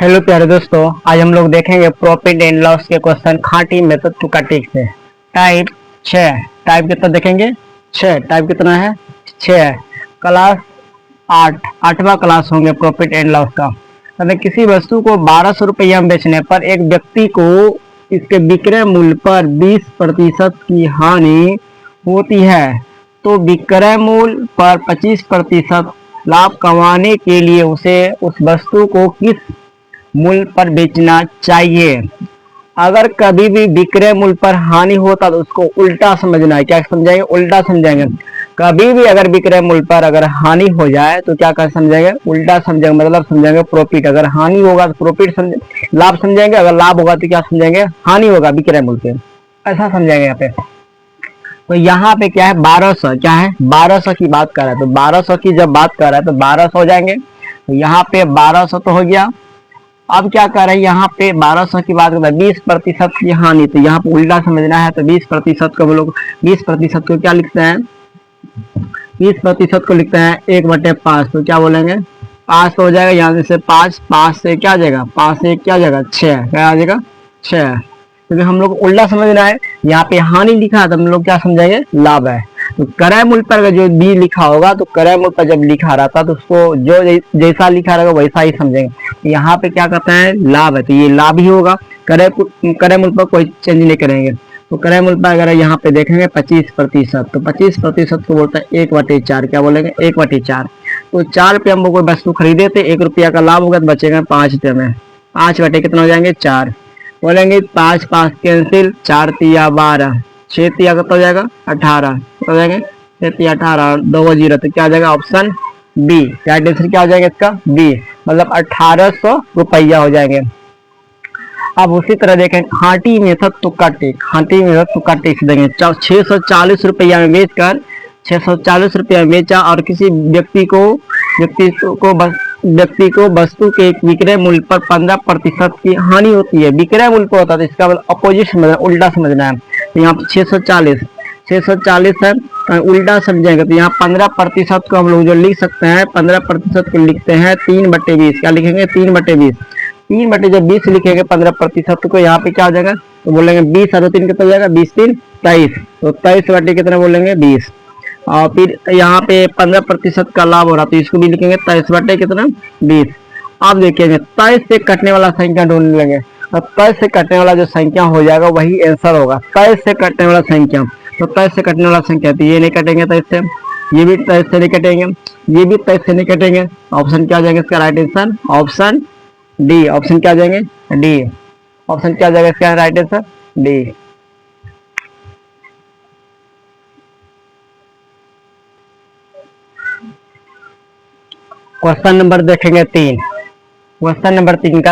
Hello प्यारे दोस्तों, आज हम लोग देखेंगे प्रॉफिट एंड लॉस के क्वेश्चन खाटी मेथड टू कटिंग से। टाइप 6। टाइप कितना देखेंगे? 6। टाइप कितना है? 6। क्लास 8, 8वां क्लास होंगे प्रॉफिट एंड लॉस का। अगर किसी वस्तु को 1200 रुपया में बेचने पर एक व्यक्ति को इसके विक्रय मूल्य पर 20% की हानि होती है, तो विक्रय मूल्य पर 25% लाभ कमाने के लिए उसे उस वस्तु को किस मूल्य पर बेचना चाहिए? अगर कभी भी विक्रय मूल्य पर हानि होता तो उसको उल्टा समझना है। क्या समझाएंगे? उल्टा समझाएंगे। कभी भी अगर विक्रय मूल्य पर अगर हानि हो जाए तो क्या कर समझेंगे? उल्टा समझेंगे, मतलब समझेंगे प्रॉफिट। अगर हानि होगा तो प्रॉफिट समझ, लाभ समझेंगे। अगर लाभ होगा तो क्या समझेंगे? हानि होगा विक्रय मूल्य पे, ऐसा समझेंगे यहाँ पे। तो यहाँ पे क्या है? 1200। क्या है? 1200 की बात कर रहा है, तो 1200 की जब बात कर रहा है तो 1200 हो जाएंगे। तो यहाँ पे 1200 तो हो गया। अब क्या कर रहे हैं? यहाँ पे 1200 की बात करता है 20% की हानि, तो यहाँ पे उल्टा समझना है। तो 20% को हम लोग 20% को क्या लिखते हैं? 20% को लिखते हैं 1/5। तो क्या बोलेंगे? 5 तो हो जाएगा। यहाँ से 5 से क्या आ जाएगा? 5 से क्या आ जाएगा? 6। क्या आ जाएगा? 6। क्योंकि हम लोग उल्टा समझना है। यहाँ पे हानि लिखा है तो हम लोग क्या समझेंगे? लाभ है। तो क्रय मूल्य पर जो बी लिखा होगा, तो क्रय मूल्य पर जब लिखा रहता तो उसको जो जैसा लिखा रहेगा वैसा ही समझेंगे। यहाँ पे क्या कहते हैं? लाभ है, तो ये लाभ ही होगा। क्रय मूल्य पर कोई चेंज नहीं करेंगे। तो क्रय मूल्य पर अगर यहाँ पे देखेंगे 25%, तो 25% को बोलता है 1/4। क्या बोलेंगे? 1/4। तो 4 रुपये हम कोई वस्तु खरीदे थे, 1 रुपया का लाभ होगा तो बचेगा 5 रुपये में। 5 बटे कितना हो जाएंगे? 4। बोलेंगे 5 5 कैंसिल, 4 तिया 12, 6 तिया कितना हो जाएगा? 18 हो जाएंगे। 6 तिया 18, 2 जीरो, तो क्या हो जाएगा? Option B. राइट आंसर क्या हो जाएगा इसका? बी, मतलब 1800 रुपया हो जाएंगे। अब उसी तरह देखें खांटी मेथड तुक्का टेक। खांटी मेथड तुक्का टेक देंगे 640 रुपया में बेचकर 640 रुपया में बेचा और किसी व्यक्ति को वस्तु के विक्रय मूल्य पर 15% की हानि होती है। विक्रय मूल्य को होता है, तो इसका अपोजिट समझना, उल्टा समझना है। तो यहाँ 640 है, उल्टा समझेंगे तो यहाँ 15% को हम लोग जो लिख सकते हैं, 15% को लिखते हैं 3/20। क्या लिखेंगे? 3/20। 3/20 लिखेंगे 15% को। यहाँ पे क्या हो जाएगा? तो बोलेंगे 20 और 3 कितना हो जाएगा? 20 3 23। तो 23 बटे कितना बोलेंगे? 20। और फिर यहाँ पे 15% का लाभ हो रहा, तो इसको भी लिखेंगे 23 बटे कितना? 20। अब देखेंगे 23 से कटने वाला संख्या ढूंढने लगे। अब 23 से कटने वाला जो संख्या हो जाएगा वही आंसर होगा। 23 से कटने वाला संख्या, तो 23 से कटने वाला संख्या, तो ये नहीं कटेंगे 23 से, ये भी 23 से नहीं कटेंगे, ये भी 23 से नहीं कटेंगे। ऑप्शन क्या आ जाएगा इसका? Right answer option D. Option क्या आ जाएंगे? डी। ऑप्शन क्या आ जाएगा इसका? Right answer D. Question number देखेंगे 3। क्वेश्चन नंबर 3 का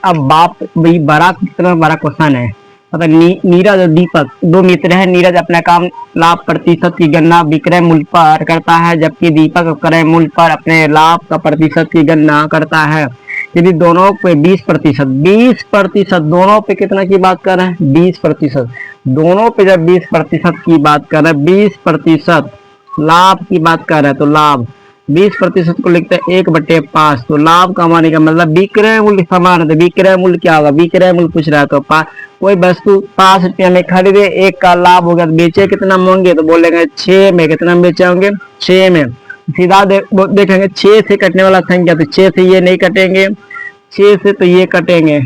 अब बाप भाई बड़ा, कितना बड़ा क्वेश्चन है। मतलब नीरज और दीपक दो मित्र हैं। नीरज अपना काम लाभ प्रतिशत की गणना विक्रय मूल्य पर करता है, जबकि दीपक क्रय मूल्य पर अपने लाभ का प्रतिशत की गणना करता है। यदि दोनों पे 20% दोनों पे कितना की बात कर रहे हैं? 20%। दोनों पे जब 20% की बात कर रहे हैं, 20% लाभ की बात कर रहे हैं, तो लाभ 20% को लिखते हैं 1/5। तो लाभ कमाने का मतलब विक्रय मूल्य समान है, तो विक्रय मूल्य क्या होगा? विक्रय मूल्य पूछ रहा है, तो कोई वस्तु 5 रुपया में खरीदे, 1 का लाभ हो गया, तो बेचे कितना होंगे? तो बोलेंगे 6 में। कितना में बेचे होंगे? 6 में। सीधा देखेंगे 6 से कटने वाला संख्या, तो 6 से ये नहीं कटेंगे, 6 से तो ये कटेंगे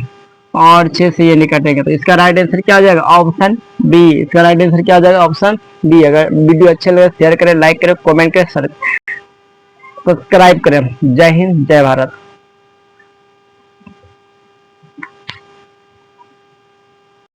और 6 से ये नहीं कटेंगे। तो इसका राइट आंसर क्या आ जाएगा? Option B. इसका राइट आंसर क्या आ जाएगा? Option B. अगर वीडियो अच्छे लगे शेयर करें, लाइक करें, कमेंट करें, सब्सक्राइब करें। जय हिंद, जय भारत।